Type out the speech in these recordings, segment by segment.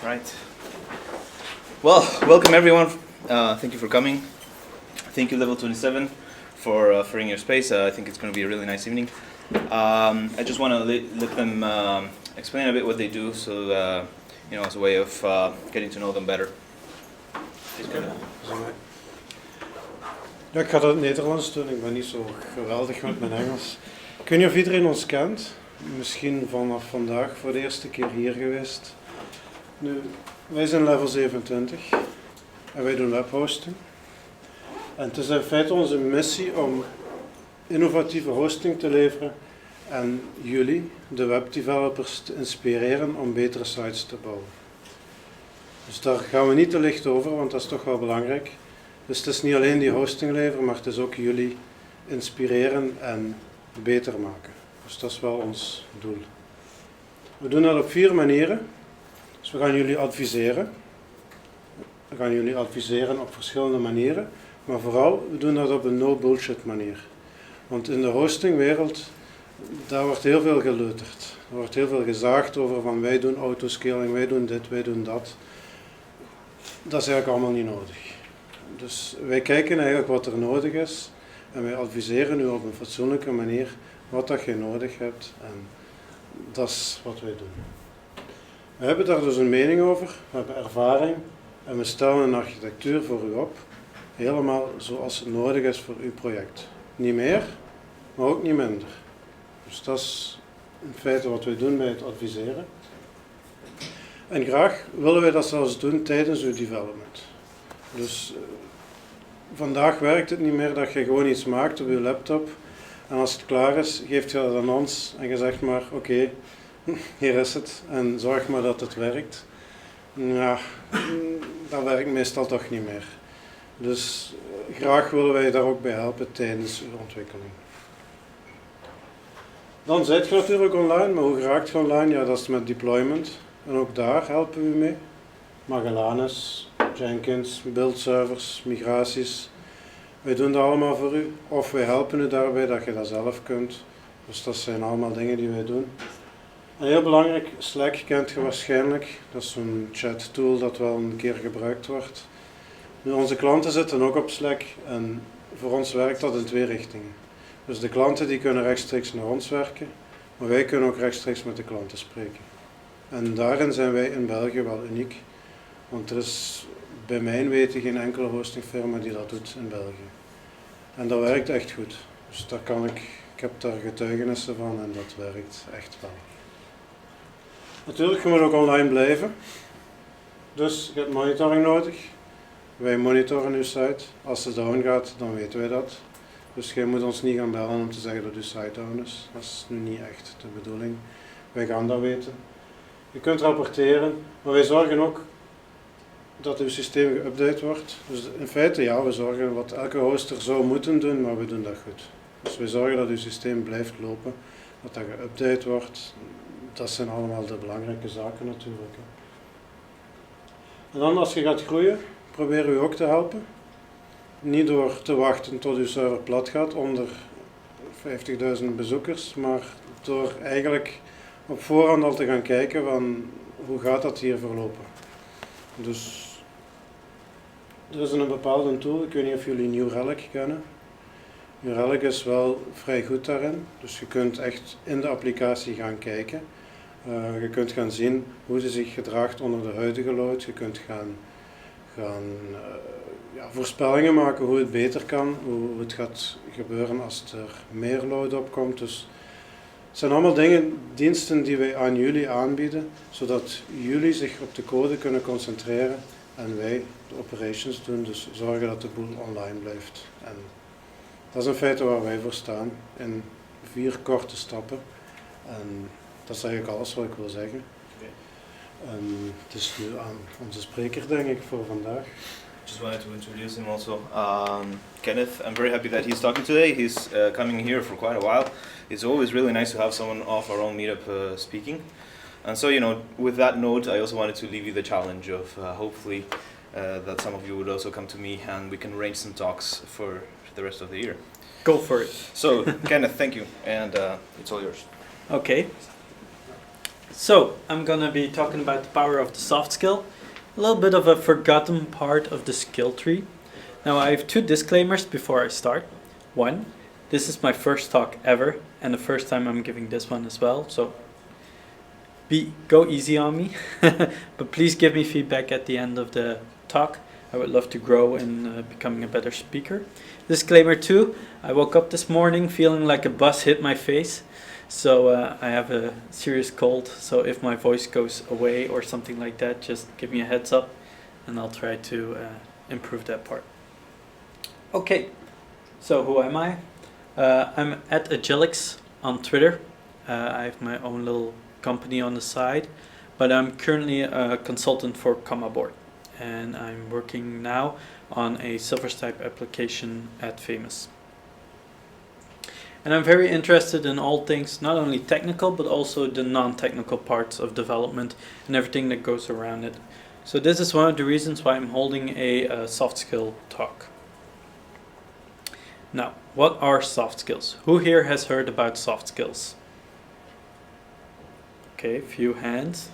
Right. Well, welcome everyone. Thank you for coming. Thank you, Level27, for offering your space. I think it's going to be a really nice evening. I just want to let them explain a bit what they do, so as a way of getting to know them better. Ja, ik ga dat in het Nederlands doen. Ik ben niet zo geweldig met mijn Engels. Ik weet niet of iedereen ons kent. Misschien vanaf vandaag voor de eerste keer hier geweest. Nu, wij zijn Level 27 en wij doen webhosting. En het is in feite onze missie om innovatieve hosting te leveren en jullie, de webdevelopers, te inspireren om betere sites te bouwen. Dus daar gaan we niet te licht over, want dat is toch wel belangrijk. Dus het is niet alleen die hosting leveren, maar het is ook jullie inspireren en beter maken. Dus dat is wel ons doel. We doen dat op 4 manieren. Dus we gaan jullie adviseren. We gaan jullie adviseren op verschillende manieren. Maar vooral, we doen dat op een no-bullshit manier. Want in de hostingwereld, daar wordt heel veel geleuterd. Er wordt heel veel gezaagd over van wij doen autoscaling, wij doen dit, wij doen dat. Dat is eigenlijk allemaal niet nodig. Dus wij kijken eigenlijk wat er nodig is. En wij adviseren u op een fatsoenlijke manier wat dat je nodig hebt. En dat is wat wij doen. We hebben daar dus een mening over, we hebben ervaring en we stellen een architectuur voor u op. Helemaal zoals het nodig is voor uw project. Niet meer, maar ook niet minder. Dus dat is in feite wat wij doen bij het adviseren. En graag willen wij dat zelfs doen tijdens uw development. Dus vandaag werkt het niet meer dat je gewoon iets maakt op je laptop. En als het klaar is, geeft je dat aan ons en je zegt maar oké, hier is het en zorg maar dat het werkt. Ja, dat werkt meestal toch niet meer. Dus graag willen wij daar ook bij helpen tijdens uw ontwikkeling. Dan zit je natuurlijk online, maar hoe geraakt je online? Ja, dat is met deployment. En ook daar helpen we u mee. Magellanes, Jenkins, buildservers, migraties. Wij doen dat allemaal voor u. Of wij helpen u daarbij dat je dat zelf kunt. Dus dat zijn allemaal dingen die wij doen. En heel belangrijk, Slack kent je waarschijnlijk. Dat is zo'n chat tool dat wel een keer gebruikt wordt. Nu, onze klanten zitten ook op Slack en voor ons werkt dat in 2 richtingen. Dus de klanten die kunnen rechtstreeks naar ons werken, maar wij kunnen ook rechtstreeks met de klanten spreken. En daarin zijn wij in België wel uniek, want er is bij mijn weten geen enkele hostingfirma die dat doet in België. En dat werkt echt goed. Dus daar ik heb daar getuigenissen van en dat werkt echt wel. Natuurlijk, je moet ook online blijven. Dus je hebt monitoring nodig. Wij monitoren uw site. Als het down gaat, dan weten wij dat. Dus jij moet ons niet gaan bellen om te zeggen dat uw site down is. Dat is nu niet echt de bedoeling. Wij gaan dat weten. Je kunt rapporteren, maar wij zorgen ook dat uw systeem geüpdate wordt. Dus in feite ja, we zorgen wat elke hoster zou moeten doen, maar we doen dat goed. Dus we zorgen dat uw systeem blijft lopen, dat dat geüpdate wordt. Dat zijn allemaal de belangrijke zaken natuurlijk. En dan als je gaat groeien, proberen we ook te helpen. Niet door te wachten tot uw server plat gaat onder 50.000 bezoekers, maar door eigenlijk op voorhand al te gaan kijken van hoe gaat dat hier verlopen. Dus er is een bepaalde tool, ik weet niet of jullie New Relic kennen. New Relic is wel vrij goed daarin, dus je kunt echt in de applicatie gaan kijken. Je kunt gaan zien hoe ze zich gedraagt onder de huidige load. Je kunt gaan voorspellingen maken hoe het beter kan, hoe het gaat gebeuren als er meer load opkomt. Dus het zijn allemaal diensten die wij aan jullie aanbieden, zodat jullie zich op de code kunnen concentreren en wij de operations doen, dus zorgen dat de boel online blijft. En dat is in feite waar wij voor staan, in 4 korte stappen. En dat is eigenlijk alles wat ik wil zeggen. En het is nu aan onze spreker, denk ik, voor vandaag. Just wanted to introduce him also. Kenneth, I'm very happy that he's talking today. He's coming here for quite a while. It's always really nice to have someone off our own meetup speaking. And so, with that note, I also wanted to leave you the challenge of hopefully that some of you would also come to me and we can arrange some talks for the rest of the year. Go for it. So, Kenneth, thank you, and it's all yours. Okay. So, I'm gonna be talking about the power of the soft skill, a little bit of a forgotten part of the skill tree. Now, I have two disclaimers before I start. One, this is my first talk ever, and the first time I'm giving this one as well, so go easy on me, but please give me feedback at the end of the talk. I would love to grow in becoming a better speaker. Disclaimer 2, I woke up this morning feeling like a bus hit my face. So I have a serious cold, so if my voice goes away or something like that, just give me a heads up and I'll try to improve that part. Okay, so who am I? I'm at Agilix on Twitter. I have my own little company on the side, but I'm currently a consultant for Board, and I'm working now on a Silverstripe application at Famous. And I'm very interested in all things, not only technical, but also the non-technical parts of development and everything that goes around it. So this is one of the reasons why I'm holding a soft skill talk. Now, what are soft skills? Who here has heard about soft skills? Okay, a few hands.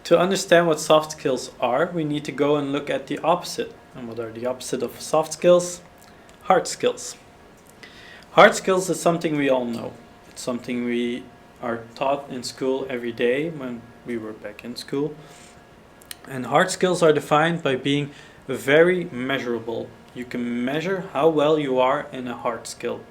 To understand what soft skills are, we need to go and look at the opposite. And what are the opposite of soft skills? Hard skills. Hard skills is something we all know. It's something we are taught in school every day when we were back in school. And hard skills are defined by being very measurable. You can measure how well you are in a hard skill.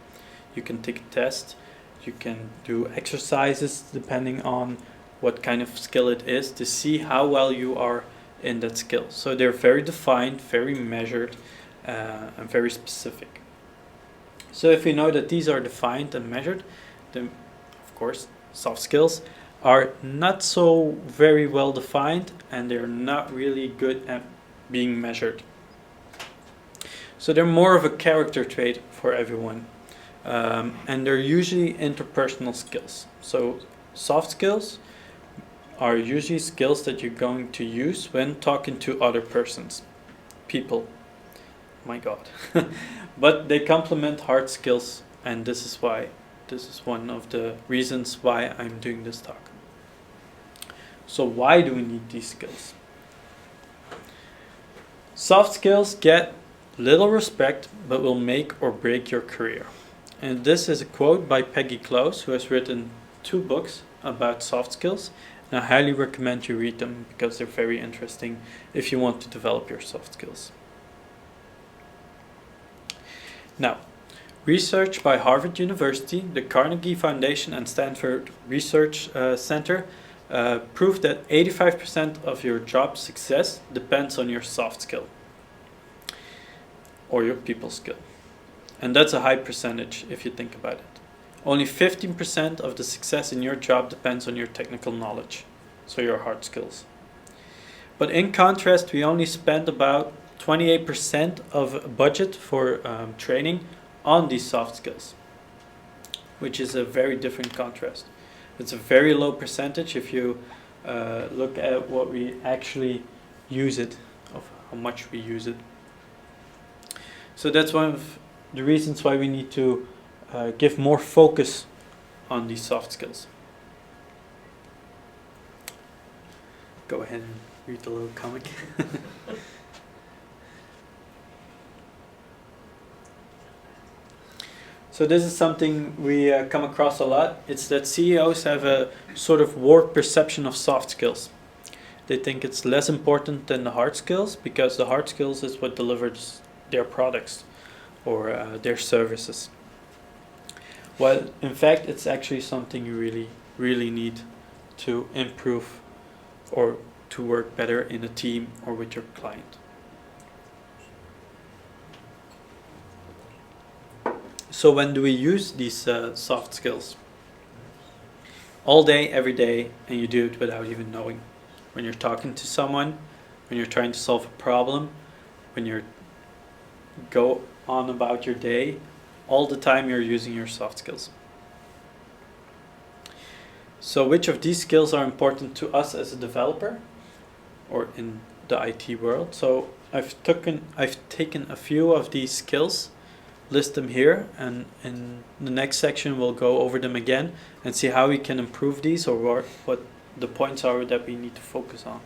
You can take a test, you can do exercises depending on what kind of skill it is to see how well you are in that skill. So they're very defined, very measured, and very specific. So if we know that these are defined and measured, then of course soft skills are not so very well defined and they're not really good at being measured. So they're more of a character trait for everyone, and they're usually interpersonal skills. So soft skills are usually skills that you're going to use when talking to other persons, people. My God. But they complement hard skills, and this is one of the reasons why I'm doing this talk. So why do we need these skills? Soft skills get little respect, but will make or break your career. And this is a quote by Peggy Close, who has written 2 books about soft skills. And I highly recommend you read them because they're very interesting if you want to develop your soft skills. Now, research by Harvard University, the Carnegie Foundation and Stanford Research Center proved that 85% of your job success depends on your soft skill or your people skill. And that's a high percentage if you think about it. Only 15% of the success in your job depends on your technical knowledge, so your hard skills. But in contrast, we only spend about 28% of budget for training on these soft skills, which is a very different contrast. It's a very low percentage if you look at what we actually use it, of how much we use it. So that's one of the reasons why we need to give more focus on these soft skills. Go ahead and read the little comic. So this is something we come across a lot. It's that CEOs have a sort of warped perception of soft skills. They think it's less important than the hard skills because the hard skills is what delivers their products or their services. Well, in fact, it's actually something you really, really need to improve or to work better in a team or with your client. So when do we use these soft skills? All day, every day, and you do it without even knowing. When you're talking to someone, when you're trying to solve a problem, when you go on about your day, all the time you're using your soft skills. So which of these skills are important to us as a developer or in the IT world? So I've taken a few of these skills list them here, and in the next section we'll go over them again and see how we can improve these, or what the points are that we need to focus on.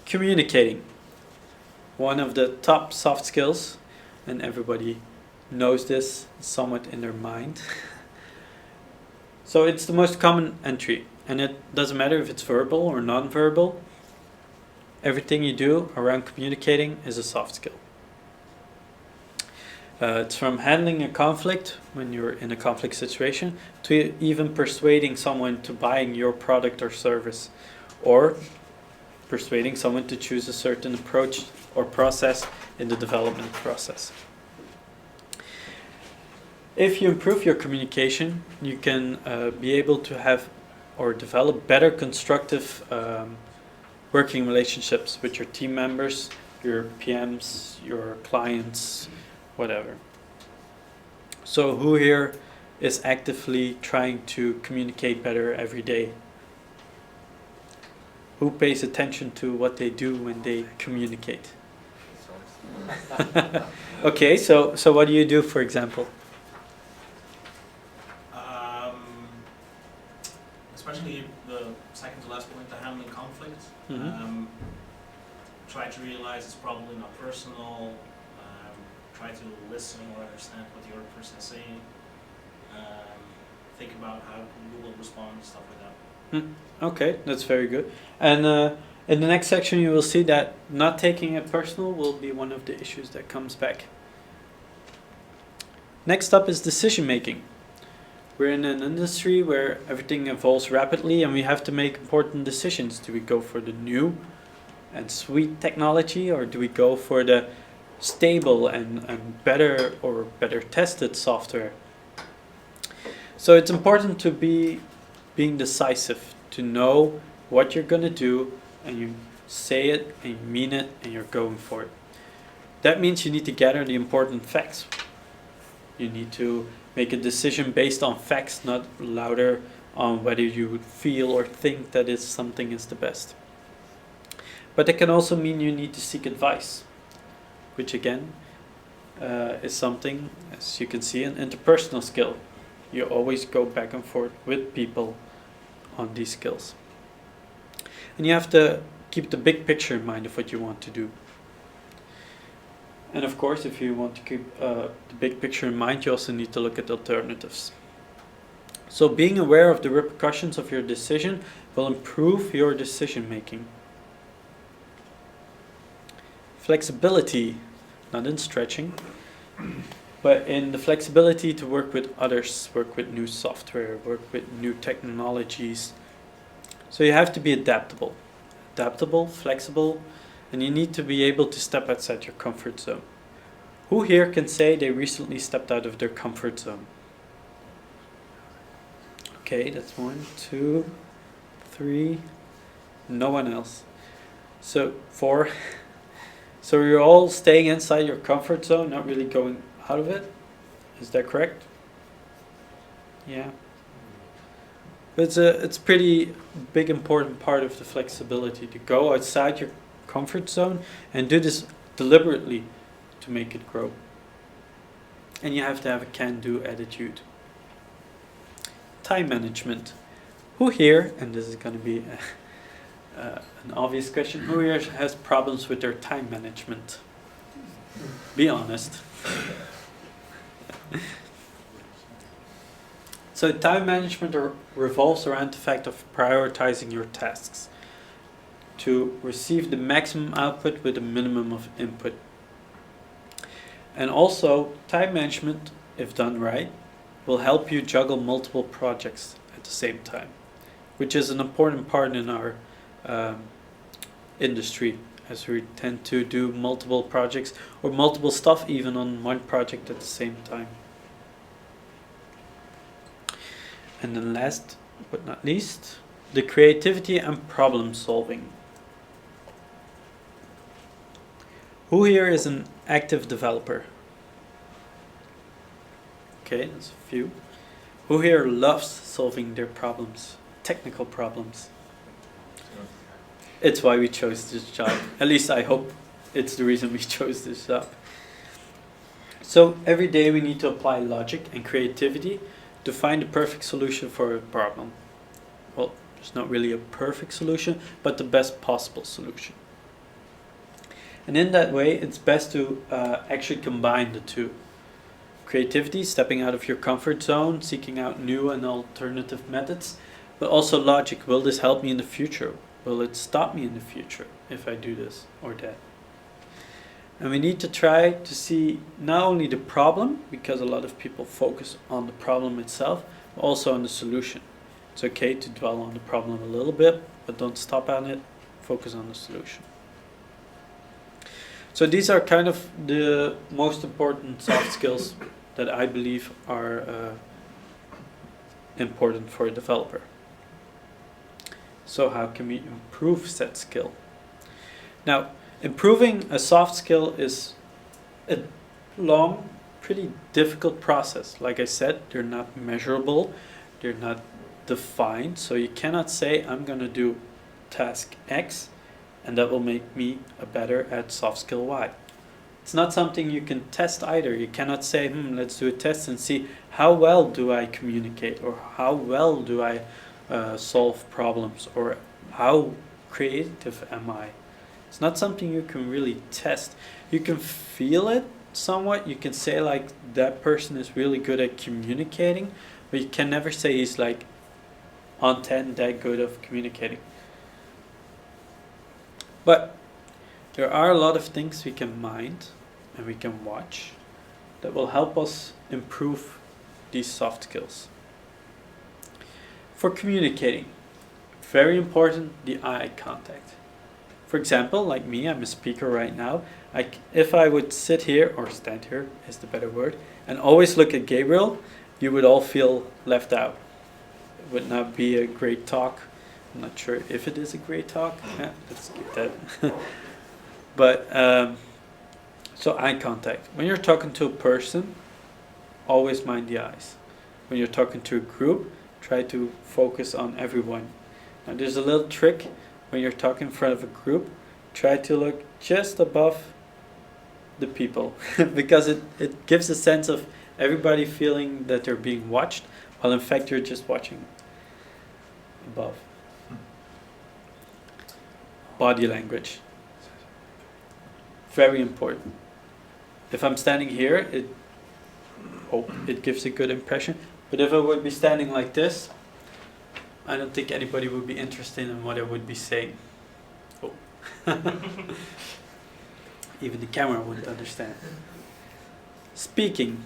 Communicating. One of the top soft skills, and everybody knows this somewhat in their mind. So it's the most common entry, and it doesn't matter if it's verbal or non-verbal. Everything you do around communicating is a soft skill. It's from handling a conflict when you're in a conflict situation to even persuading someone to buying your product or service, or persuading someone to choose a certain approach or process in the development process. If you improve your communication, you can be able to have or develop better constructive working relationships with your team members, your PMs, your clients, whatever. So who here is actively trying to communicate better every day? Who pays attention to what they do when they communicate? Okay, so what do you do, for example? Especially the second to last point, the handling conflict. Mm-hmm. Try to realize it's probably not personal. Try to listen or understand what the other person is saying. Think about how you will respond, stuff like that. Okay, that's very good. And in the next section you will see that not taking it personal will be one of the issues that comes back. Next up is decision making. We're in an industry where everything evolves rapidly and we have to make important decisions. Do we go for the new and sweet technology, or do we go for the stable and better tested software? So it's important to being decisive, to know what you're going to do, and you say it and you mean it and you're going for it. That means you need to gather the important facts. You need to make a decision based on facts, not louder on whether you feel or think that something is the best. But it can also mean you need to seek advice, which again is something, as you can see, an interpersonal skill. You always go back and forth with people on these skills. And you have to keep the big picture in mind of what you want to do. And of course, if you want to keep the big picture in mind, you also need to look at alternatives. So being aware of the repercussions of your decision will improve your decision making. Flexibility, not in stretching, but in the flexibility to work with others, work with new software, work with new technologies. So you have to be adaptable, flexible, and you need to be able to step outside your comfort zone. Who here can say they recently stepped out of their comfort zone? Okay, that's 1, 2, 3. No one else. So 4. So you're all staying inside your comfort zone, not really going out of it. Is that correct? Yeah. It's a pretty big important part of the flexibility, to go outside your comfort zone and do this deliberately to make it grow. And you have to have a can-do attitude. Time management. Who here, and this is going to be an obvious question, who here has problems with their time management? Be honest. So time management revolves around the fact of prioritizing your tasks to receive the maximum output with a minimum of input. And also, time management, if done right, will help you juggle multiple projects at the same time, which is an important part in our industry, as we tend to do multiple projects or multiple stuff even on one project at the same time. And then last but not least, the creativity and problem solving. Who here is an active developer? Okay, that's a few. Who here loves solving their problems, technical problems? It's why we chose this job. At least I hope it's the reason we chose this job. So every day we need to apply logic and creativity to find the perfect solution for a problem. Well, there's not really a perfect solution, but the best possible solution. And in that way, it's best to actually combine the two. Creativity, stepping out of your comfort zone, seeking out new and alternative methods, but also logic. Will this help me in the future? Will it stop me in the future if I do this or that? And we need to try to see not only the problem, because a lot of people focus on the problem itself, but also on the solution. It's okay to dwell on the problem a little bit, but don't stop on it, focus on the solution. So these are kind of the most important soft skills that I believe are important for a developer. So how can we improve said skill? Now, improving a soft skill is a long, pretty difficult process. Like I said, they're not measurable, they're not defined, so you cannot say I'm going to do task X and that will make me a better at soft skill Y. It's not something you can test either. You cannot say, let's do a test and see how well do I communicate, or how well do I solve problems, or how creative am I. It's not something you can really test. You can feel it somewhat. You can say like that person is really good at communicating, but you can never say he's like on 10 that good of communicating. But there are a lot of things we can mind and we can watch that will help us improve these soft skills. For communicating, very important, the eye contact. For example, like me, I'm a speaker right now. If I would sit here, or stand here is the better word, and always look at Gabriel, you would all feel left out. It would not be a great talk. I'm not sure if it is a great talk. Yeah, let's skip that. But, so eye contact. When you're talking to a person, always mind the eyes. When you're talking to a group, try to focus on everyone. Now there's a little trick. When you're talking in front of a group, try to look just above the people. Because it gives a sense of everybody feeling that they're being watched, while in fact you're just watching above. Body language. Very important. If I'm standing here, it gives a good impression. But if I would be standing like this, I don't think anybody would be interested in what I would be saying. Oh. Even the camera wouldn't understand. Speaking.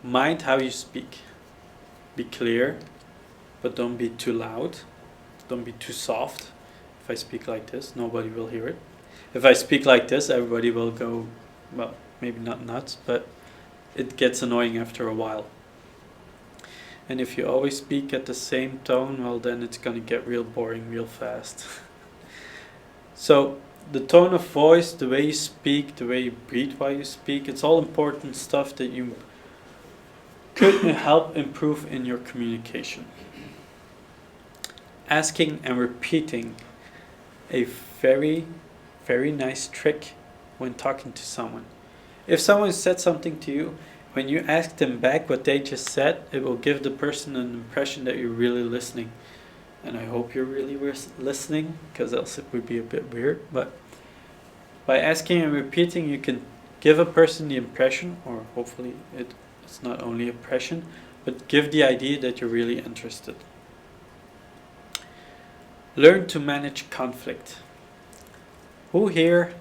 Mind how you speak. Be clear, but don't be too loud. Don't be too soft. If I speak like this, nobody will hear it. If I speak like this, everybody will go, well, maybe not nuts, but it gets annoying after a while. And if you always speak at the same tone, well, then it's going to get real boring real fast. So the tone of voice, the way you speak, the way you breathe while you speak, it's all important stuff that you could help improve in your communication. Asking and repeating, a very, very nice trick when talking to someone. If someone said something to you, when you ask them back what they just said, it will give the person an impression that you're really listening. And I hope you're really listening, because else it would be a bit weird. But by asking and repeating, you can give a person the impression, or hopefully it's not only impression, but give the idea that you're really interested. Learn to manage conflict. Who here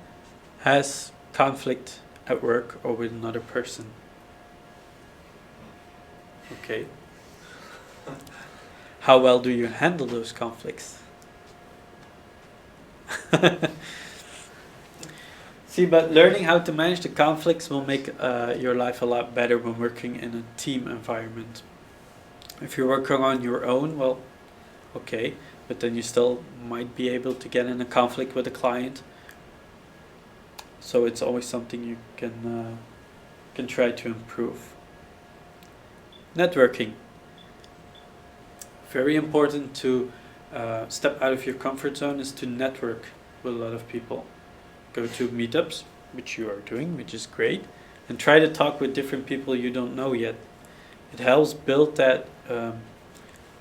has conflict at work or with another person? Okay. How well do you handle those conflicts? See, but learning how to manage the conflicts will make your life a lot better when working in a team environment. If you're working on your own, well, okay, but then you still might be able to get in a conflict with a client. So it's always something you can try to improve. Networking. Very important to step out of your comfort zone is to network with a lot of people. Go to meetups, which you are doing, which is great, and try to talk with different people you don't know yet. It helps build that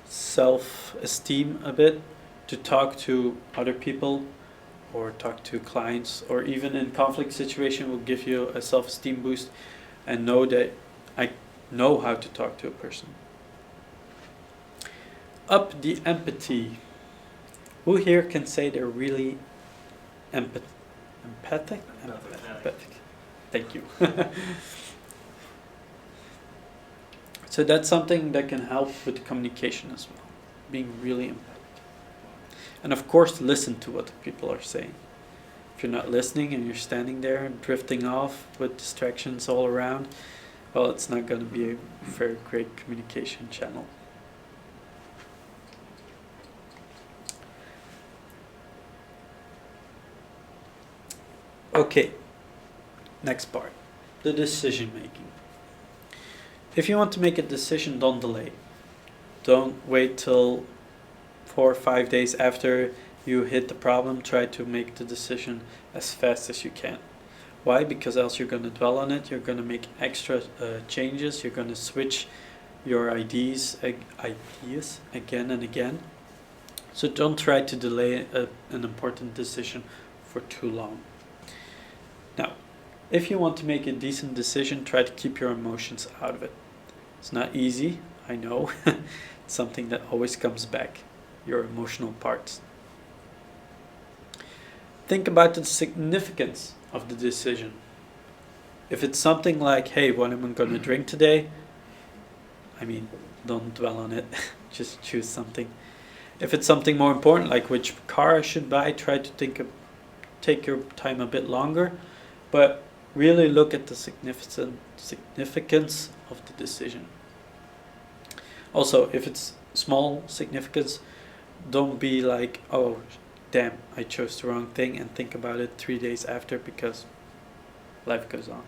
self-esteem a bit, to talk to other people or talk to clients, or even in conflict situation will give you a self-esteem boost, and know that I know how to talk to a person. Up the empathy. Who here can say they're really empathic? Empathic. Thank you. So that's something that can help with the communication as well, being really empathic. And of course, listen to what the people are saying. If you're not listening and you're standing there and drifting off with distractions all around, well, it's not going to be a very great communication channel. Okay, next part, the decision making. If you want to make a decision, don't delay. Don't wait till 4 or 5 days after you hit the problem. Try to make the decision as fast as you can. Why? Because else you're going to dwell on it, you're going to make extra changes, you're going to switch your ideas again and again. So don't try to delay an important decision for too long. Now, if you want to make a decent decision, try to keep your emotions out of it. It's not easy, I know. It's something that always comes back, your emotional parts. Think about the significance of the decision. If it's something like, hey, what am I going to drink today? I mean, don't dwell on it. Just choose something. If it's something more important, like which car I should buy, try to take your time a bit longer. But really look at the significance of the decision. Also, if it's small significance, don't be like, oh, damn, I chose the wrong thing, and think about it 3 days after, because life goes on.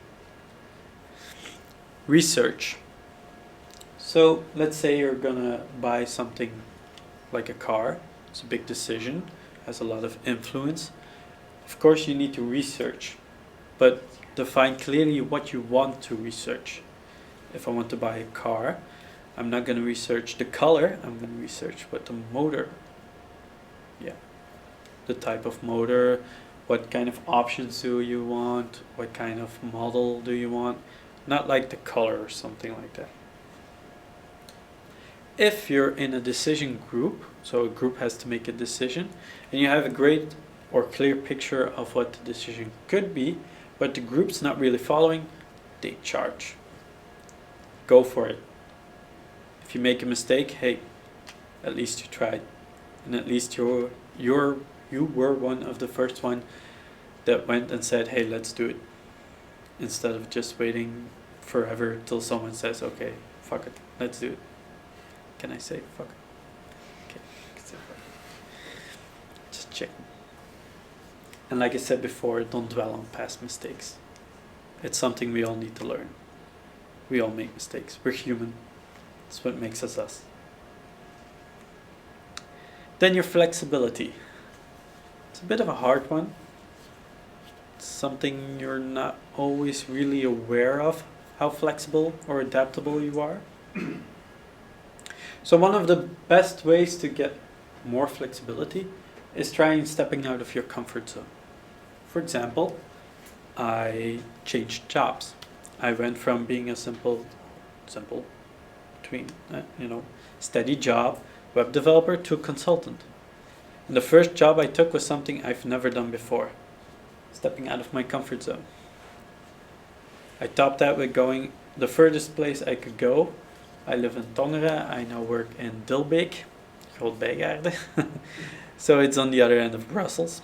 Research. So let's say you're gonna buy something like a car. It's a big decision, has a lot of influence. Of course, you need to research, but define clearly what you want to research. If I want to buy a car, I'm not going to research the color, I'm going to research what the motor, the type of motor, what kind of options do you want, what kind of model do you want, not like the color or something like that. If you're in a decision group, so a group has to make a decision, and you have a great or clear picture of what the decision could be, but the group's not really following, they charge. Go for it. If you make a mistake, hey, at least you tried, and at least you were one of the first one that went and said, hey, let's do it, instead of just waiting forever till someone says, okay, fuck it, let's do it. Can I say fuck it? Okay, I can say fuck it. Just check. And like I said before, don't dwell on past mistakes. It's something we all need to learn. We all make mistakes. We're human. That's what makes us us. Then your flexibility. It's a bit of a hard one. It's something you're not always really aware of, how flexible or adaptable you are. So one of the best ways to get more flexibility is trying stepping out of your comfort zone. For example, I changed jobs. I went from being a simple steady job, web developer, to consultant. And the first job I took was something I've never done before, stepping out of my comfort zone. I topped that with going the furthest place I could go. I live in Tongeren, I now work in Dilbeek, Groot Bijgaarden. So it's on the other end of Brussels.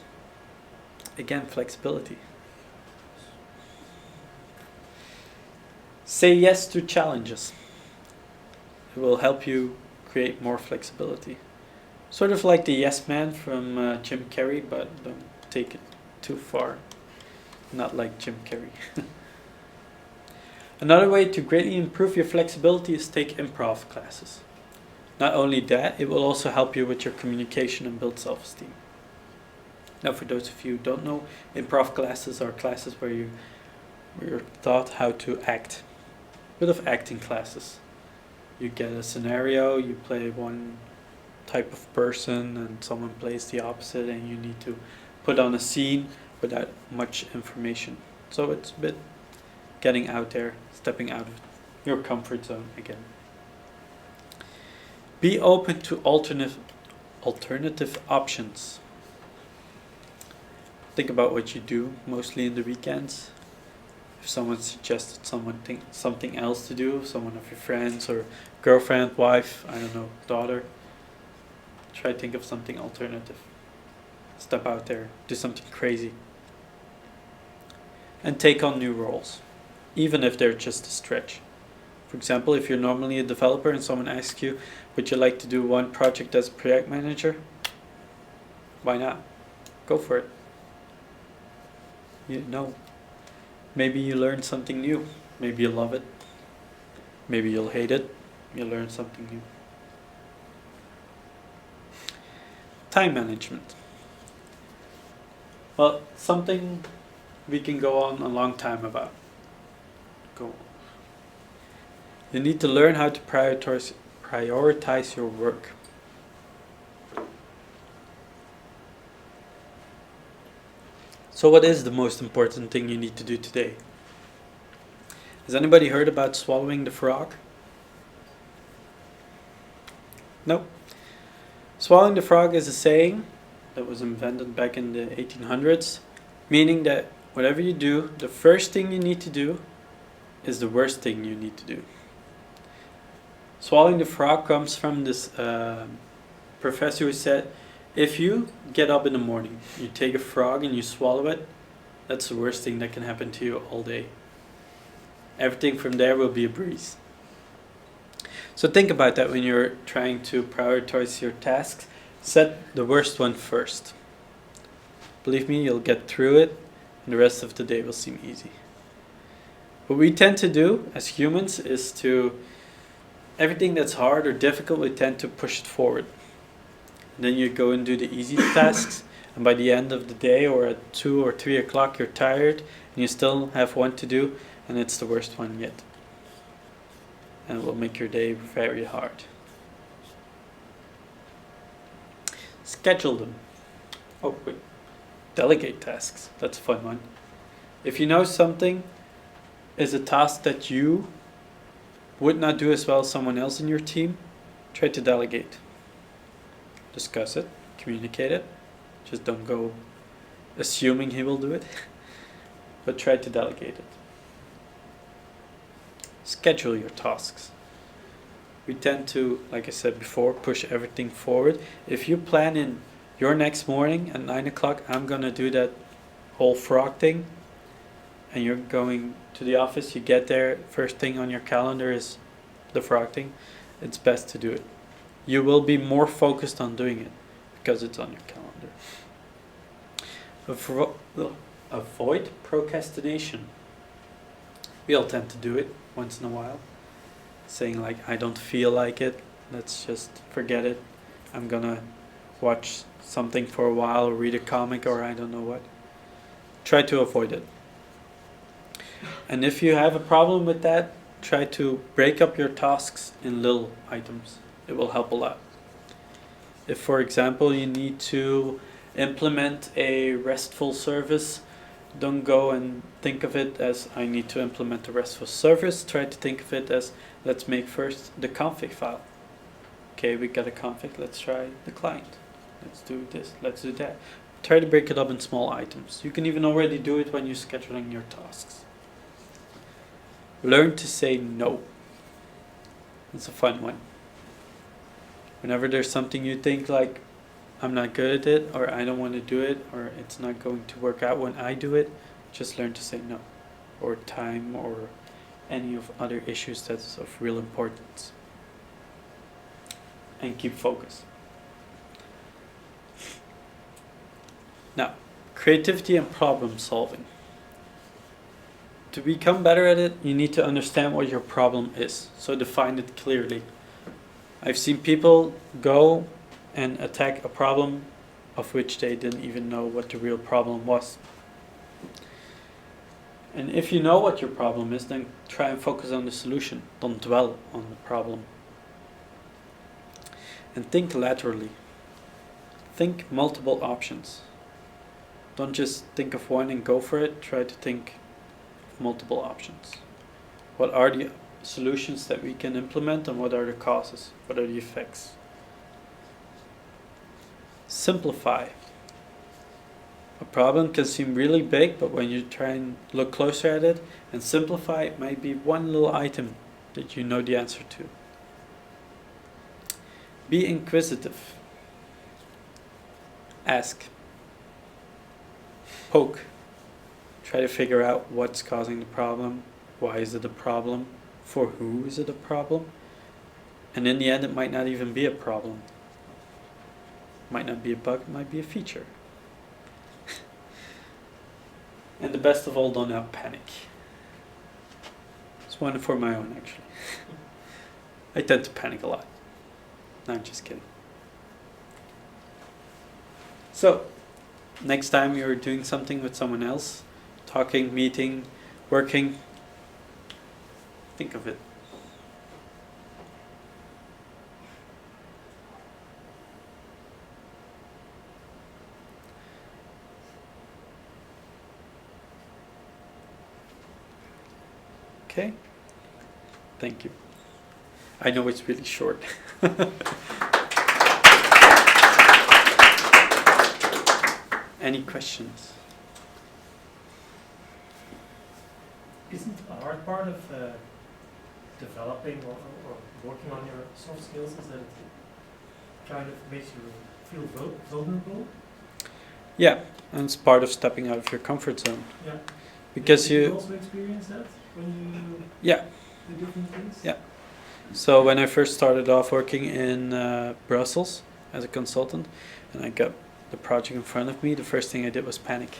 Again, flexibility. Say yes to challenges. It will help you create more flexibility. Sort of like the yes man from Jim Carrey, but don't take it too far. Not like Jim Carrey. Another way to greatly improve your flexibility is take improv classes. Not only that, it will also help you with your communication and build self-esteem. Now, for those of you who don't know, improv classes are classes where we're taught how to act. Bit of acting classes. You get a scenario, you play one type of person and someone plays the opposite, and you need to put on a scene without much information. So it's a bit getting out there, stepping out of your comfort zone again. Be open to alternative options. Think about what you do mostly in the weekends. If someone suggested something else to do, someone of your friends or girlfriend, wife, I don't know, daughter, try to think of something alternative. Step out there, do something crazy. And take on new roles, even if they're just a stretch. For example, if you're normally a developer and someone asks you, would you like to do one project as a project manager? Why not? Go for it. You know, maybe you learn something new. Maybe you love it. Maybe you'll hate it. You learn something new. Time management. Well, something we can go on a long time about. You need to learn how to prioritize your work. So what is the most important thing you need to do today? Has anybody heard about swallowing the frog? No. Swallowing the frog is a saying that was invented back in the 1800s, meaning that whatever you do, the first thing you need to do is the worst thing you need to do. Swallowing the frog comes from this professor who said, if you get up in the morning, you take a frog and you swallow it, that's the worst thing that can happen to you all day. Everything from there will be a breeze. So think about that when you're trying to prioritize your tasks. Set the worst one first. Believe me, you'll get through it, and the rest of the day will seem easy. What we tend to do as humans is to, everything that's hard or difficult, we tend to push it forward. And then you go and do the easy tasks, and by the end of the day or at 2 or 3 o'clock you're tired, and you still have one to do, and it's the worst one yet. And it will make your day very hard. Schedule them. Oh wait, delegate tasks. That's a fun one. If you know something is a task that you would not do as well as someone else in your team, try to delegate. Discuss it, communicate it. Just don't go assuming he will do it, but try to delegate it. Schedule your tasks. We tend to, like I said before, push everything forward. If you plan in your next morning at 9 o'clock, I'm going to do that whole frog thing, and you're going to the office, you get there, first thing on your calendar is the frog thing, it's best to do it. You will be more focused on doing it because it's on your calendar. Avoid procrastination. We all tend to do it once in a while. Saying like, I don't feel like it, let's just forget it. I'm gonna watch something for a while or read a comic or I don't know what. Try to avoid it. And if you have a problem with that, try to break up your tasks in little items. It will help a lot. If, for example, you need to implement a RESTful service, don't go and think of it as I need to implement a RESTful service. Try to think of it as let's make first the config file. Okay, we got a config, let's try the client. Let's do this, let's do that. Try to break it up in small items. You can even already do it when you're scheduling your tasks. Learn to say no. It's a fun one. Whenever there's something you think like, I'm not good at it, or I don't want to do it, or it's not going to work out when I do it, just learn to say no. Or time, or any of other issues that's of real importance. And keep focus. Now, creativity and problem solving. To become better at it, you need to understand what your problem is. So define it clearly. I've seen people go and attack a problem of which they didn't even know what the real problem was. And if you know what your problem is, then try and focus on the solution. Don't dwell on the problem. And think laterally. Think multiple options. Don't just think of one and go for it. Try to think of multiple options. What are the solutions that we can implement, and what are the causes? What are the effects? Simplify. A problem can seem really big, but when you try and look closer at it and simplify, it might be one little item that you know the answer to. Be inquisitive. Ask. Poke. Try to figure out what's causing the problem, why is it a problem, for who is it a problem, and in the end it might not even be a problem. Might not be a bug, it might be a feature. And the best of all, don't have panic. It's one for my own, actually. I tend to panic a lot. No, I'm just kidding. So, next time you're doing something with someone else, talking, meeting, working, think of it. Okay? Thank you. I know it's really short. Any questions? Isn't a hard part of developing or working on your soft skills is that it kind of makes you feel vulnerable? Yeah, and it's part of stepping out of your comfort zone. Yeah. Because Did you you, also experience that when you yeah. do different things? Yeah. So when I first started off working in Brussels as a consultant, and I got the project in front of me, the first thing I did was panic.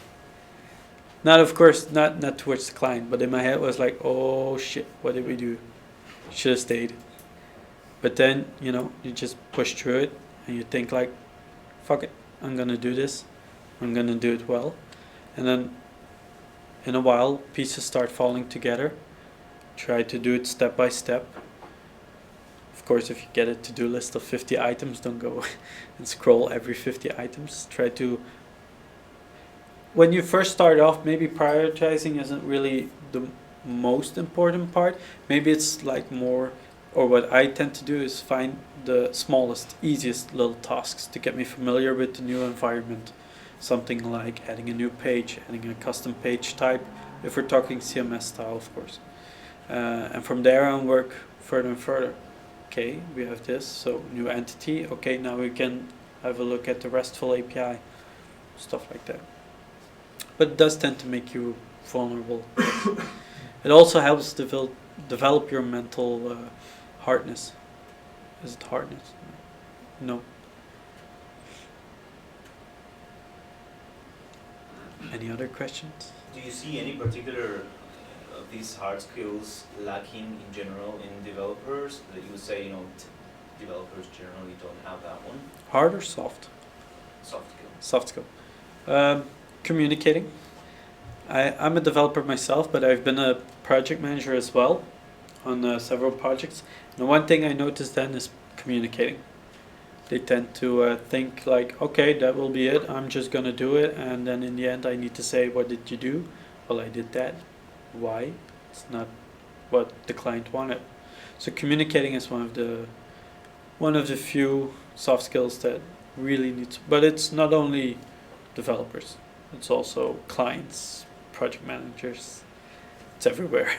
Not, of course, not towards the client, but in my head was like, oh shit, what did we do? Should have stayed. But then, you just push through it, and you think like, fuck it, I'm gonna do this, I'm gonna do it well. And then, in a while, pieces start falling together. Try to do it step by step. Of course, if you get a to-do list of 50 items, don't go and scroll every 50 items. Try to, when you first start off, maybe prioritizing isn't really the most important part. Maybe it's like more, or what I tend to do is find the smallest, easiest little tasks to get me familiar with the new environment. Something like adding a new page, adding a custom page type, if we're talking CMS style, of course. And from there on, work further and further. Okay, we have this, so new entity. Okay, now we can have a look at the RESTful API, stuff like that. But it does tend to make you vulnerable. It also helps develop your mental hardness. Is it hardness? No. Any other questions? Do you see any particular of these hard skills lacking in general in developers that you would say, developers generally don't have that one? Hard or soft? Soft skill. Soft skill. Communicating. I'm a developer myself, but I've been a project manager as well on several projects. And one thing I noticed then is communicating. They tend to think like, okay, that will be it, I'm just gonna do it, and then in the end I need to say, what did you do? Well, I did that. Why? It's not what the client wanted. So communicating is one of the few soft skills that really needs, but it's not only developers, it's also clients, project managers, it's everywhere.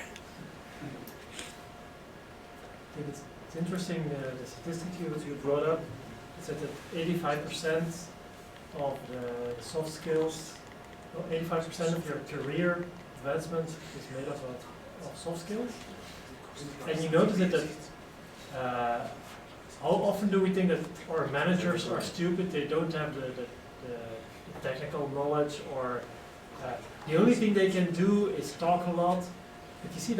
I think it's interesting, the statistic you brought up. It said that 85% of the soft skills, 85% of your career advancement is made up of soft skills. And you notice that how often do we think that our managers are stupid, they don't have the technical knowledge, or the only thing they can do is talk a lot. But you see,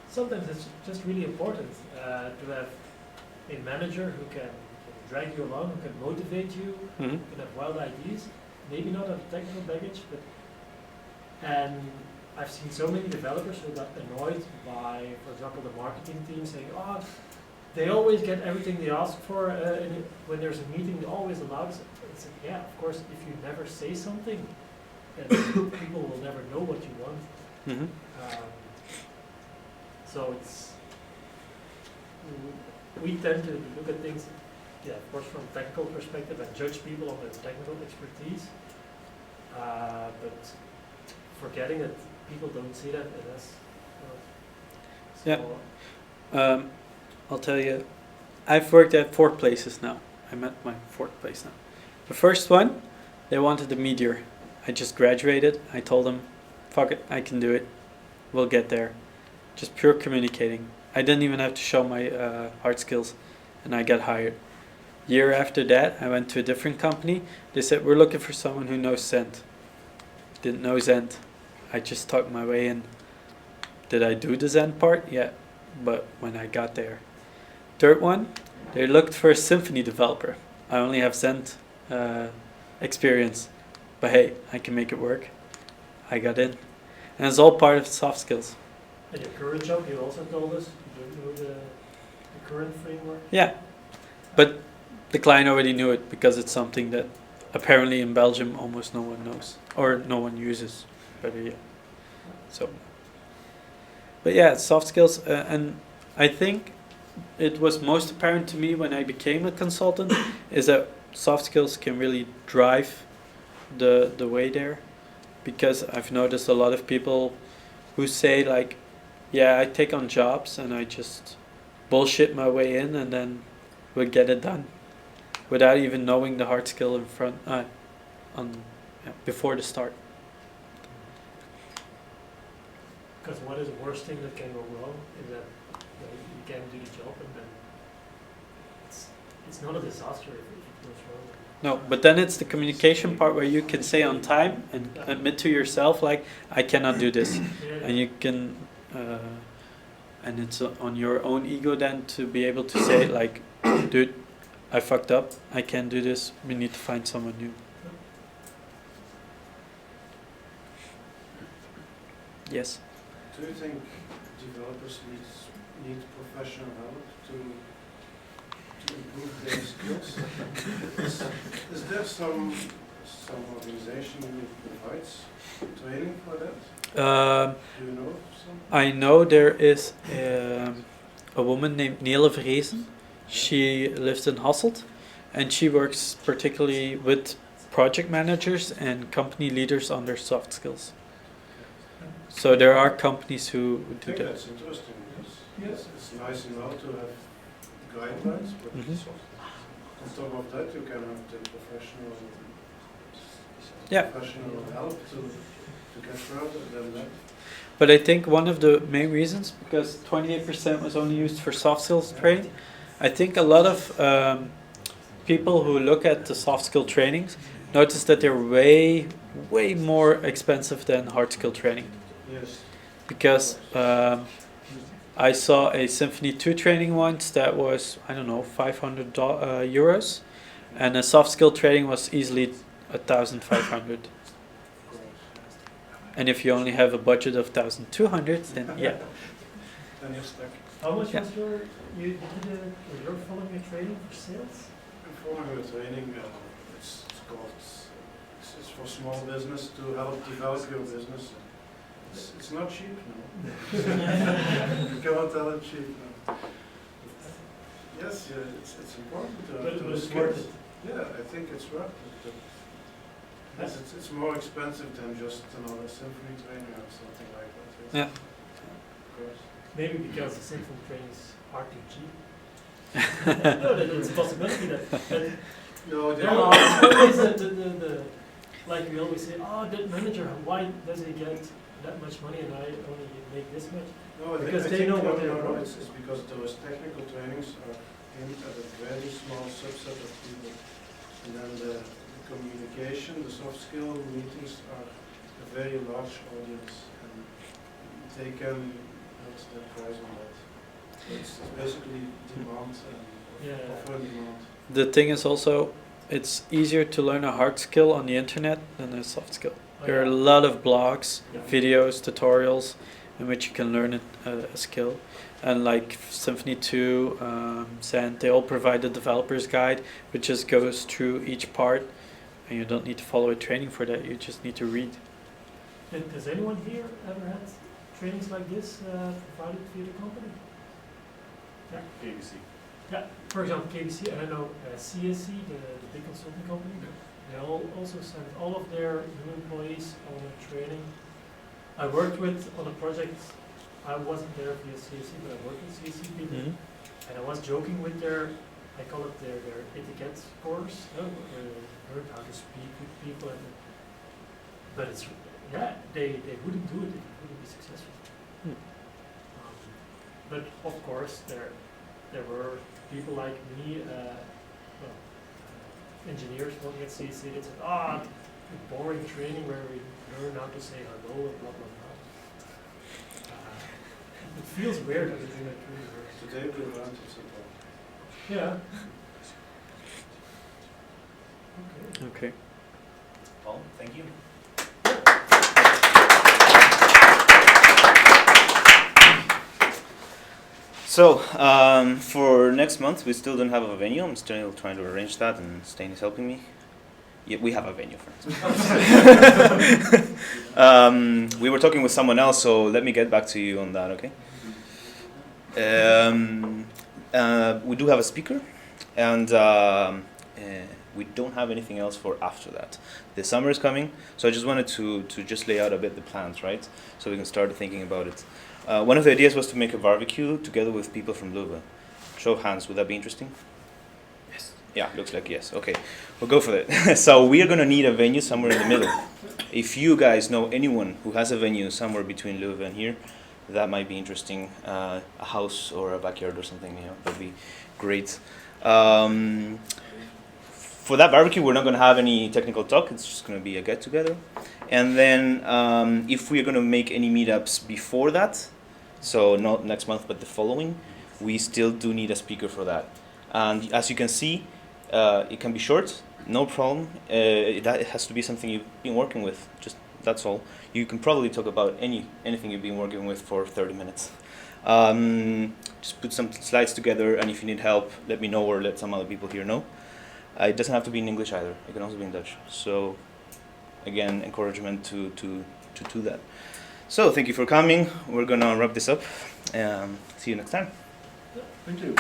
sometimes it's just really important to have a manager who can drag you along, who can motivate you, who can have wild ideas, maybe not have technical baggage, and I've seen so many developers who got annoyed by, for example, the marketing team saying, oh, they always get everything they ask for, when there's a meeting, they always allow it. It's like, yeah, of course, if you never say something, then people will never know what you want. Mhm. So we tend to look at things, yeah, of course, from a technical perspective and judge people on their technical expertise, but forgetting that people don't see that as us. Yeah. I'll tell you, I've worked at 4 places now. I'm at my 4th place now. The first one, they wanted a meteor. I just graduated. I told them, fuck it, I can do it. We'll get there. Just pure communicating. I didn't even have to show my hard skills, and I got hired. Year after that, I went to a different company. They said, we're looking for someone who knows Zend. Didn't know Zend. I just talked my way in. Did I do the Zend part? Yeah, but when I got there. Third one, they looked for a Symfony developer. I only have Zend experience, but hey, I can make it work. I got in, and it's all part of soft skills. At your current job, you also told us you don't know the current framework. Yeah, but the client already knew it because it's something that apparently in Belgium almost no one knows or no one uses. Better yet. So, but yeah, soft skills, and I think it was most apparent to me when I became a consultant is that soft skills can really drive the way there, because I've noticed a lot of people who say like, yeah, I take on jobs and I just bullshit my way in and then we'll get it done without even knowing the hard skill in front before the start. Because what is the worst thing that can go wrong is that you can't do the job, and then it's not a disaster if it goes wrong. No, but then it's the communication part where you can say on time and admit to yourself like, I cannot do this. And you can, and it's on your own ego then to be able to say like, dude, I fucked up, I can't do this, we need to find someone new. Yes. Do you think developers need professional help to improve their skills? Is there some organization who provides training for that? Do you know some? I know there is a woman named Nele Vrezen. She lives in Hasselt, and she works particularly with project managers and company leaders on their soft skills. So there are companies who I do think that. that's interesting, because it's nice enough to have guidelines, but Mhm. on top of that you can have the professional help to get further than that. But I think one of the main reasons, because 28% was only used for soft skills training, I think a lot of people who look at the soft skill trainings notice that they're way more expensive than hard skill training. Yes. Because I saw a Symfony 2 training once that was, I don't know, 500 euros, and a soft skill training was easily 1,500. And if you only have a budget of 1,200, then yeah. Then you're stuck. How much Yeah. was you're following a training for sales? Following the training, it's called, it's for small business to help develop your business. It's not cheap, no. You cannot tell it cheap, no. Yes, yeah, it's important to But have it's those worth skills. it. Yeah, I think it's worth it. But yes, it's more expensive than just another symphony training or something like that. Yes. Yeah. Of course. Maybe because the symphony trainings are too cheap. No, it's a possibility that No, there are always the like we always say, oh, that manager, why does he get that much money and I only make this much? No, Because they know what they're doing. it's because those technical trainings are aimed at a very small subset of people. And then the communication, the soft skill meetings are a very large audience, and they can put the price on that. It's basically demand and offer and demand. The thing is also, it's easier to learn a hard skill on the internet than a soft skill. There are a yeah. lot of blogs, Yeah. videos, tutorials, in which you can learn a skill. And like Symphony 2, Zen, they all provide the developer's guide, which just goes through each part, and you don't need to follow a training for that. You just need to read. Has anyone here ever had trainings like this provided via the company? Yeah. KBC. Yeah, for example, KBC, and I know CSC, the big consulting company, they all also send all of their new employees on a training. I worked with on a project, I wasn't there via CSC, but I worked with CSC people, and I was joking with their, I call it their etiquette course, learn how to speak with people, but it's, yeah, they wouldn't do it if it wouldn't be successful. But of course, there were people like me, engineers working at CSC that said, boring training where we learn how to say hello and blah blah blah. It feels weird that it's in a true works. Today we learned it's about. Yeah. Okay. Okay. Paul, thank you. So, for next month, we still don't have a venue. I'm still trying to arrange that, and Stain is helping me. Yeah, we have a venue, friends. We were talking with someone else, so let me get back to you on that, okay? We do have a speaker, and we don't have anything else for after that. The summer is coming, so I just wanted to just lay out a bit the plans, right? So we can start thinking about it. One of the ideas was to make a barbecue together with people from Leuven. Show of hands, would that be interesting? Yes. Yeah, looks like yes. Okay, we'll go for it. So we are going to need a venue somewhere in the middle. If you guys know anyone who has a venue somewhere between Leuven and here, that might be interesting. A house or a backyard or something, that'd be great. For that barbecue, we're not going to have any technical talk. It's just going to be a get-together. And then if we're going to make any meetups before that, so not next month, but the following, we still do need a speaker for that. And as you can see, it can be short, no problem. It has to be something you've been working with, just that's all. You can probably talk about anything you've been working with for 30 minutes. Just put some slides together, and if you need help, let me know or let some other people here know. It doesn't have to be in English either. It can also be in Dutch. So, again, encouragement to do that. So, thank you for coming. We're gonna wrap this up. See you next time. Thank you.